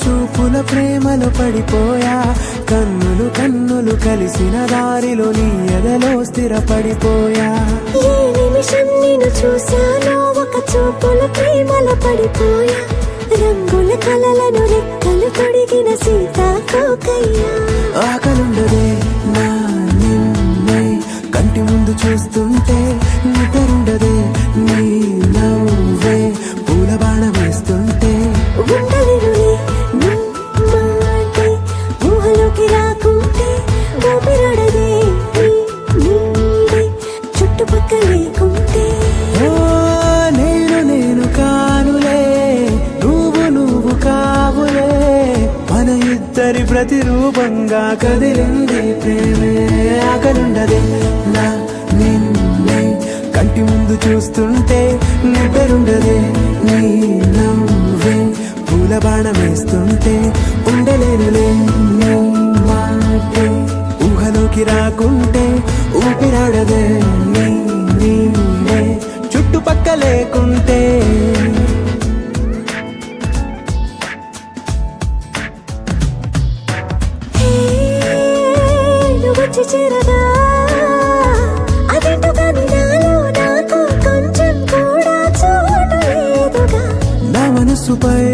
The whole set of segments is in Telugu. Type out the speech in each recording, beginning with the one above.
చూపుల ప్రేమలో పడిపోయా, కన్నులు కన్నులు కలిసిన దారిలో నీ ఎదలో స్థిరపడిపోయా. ఏ నిమిషం నిన్ను చూశానో ఒక చూపుల ప్రేమలో పడిపోయా, రంగుల కలలను రెక్కలు తొడిగిన సీతాకోకయ్యా. ఆకలుండదే నా నిన్నే కంటి ముందు చూస్తుంటే, నిద్రుండదే నీ నవ్వే పూల బాణ వేస్తుంటే. ఉండలేనులే నీ మాటే ఊహలోకి రాకుంటే, ఊపిరాడదే నీ నీడే చుట్టుపక్కల లేకుంటే. ఓ నేను కానులే, నువ్వు కావులే, మన ఇద్దరి ప్రతిరూపంగా కదిలింది ప్రేమే. ఆకలుండదే నా నిన్నే కంటి ముందు చూస్తుంటే, నిద్రుండదే నీ నవ్వే పూల బాణ వేస్తుంటే. ఉండలేనులే నీ మాటే ఊహలోకి రాకుంటే, ఊపిరాడదే నీ నీడే చుట్టుపక్క లేకుంటే. వచ్చి చేరగా అదేంటో కానీ నాలో నాకు కొంచెం కూడా చోటు లేదుగా. నా మనస్సుపై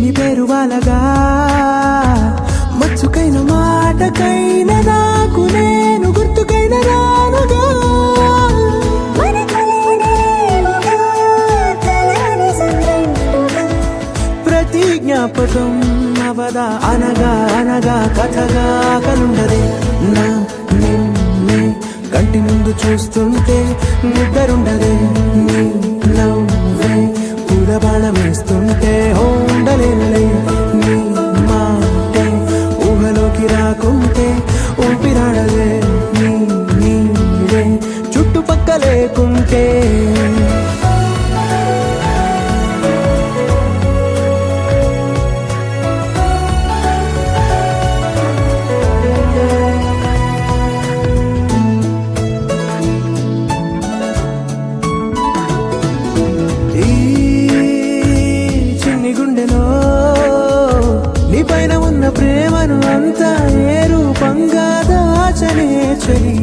నీ పేరు వాలగా, మచ్చుకైన మాటకైన నాకు నేను గుర్తుకైన రానుగా. మనకులేనేమోగా కలని సంగంటుగా, ప్రతి జ్ఞాపకం అవదా అనగా అనగా కథగా. కలుండదే నా నిన్నే కంటి ముందు చూస్తుంటే, నిద్రుండదే నీ నవ్వే పూల బాణ వేస్తుంటే. ఉండలేనులే నీ మాటే ఊహలోకి రాకుంటే, ఊపిరాడదే నీ నీడే చుట్టుపక్క లేకుంటే. గుండెలో నీ పైన ఉన్న ప్రేమను అంతా ఏ రూపంగా దాచనే చలి.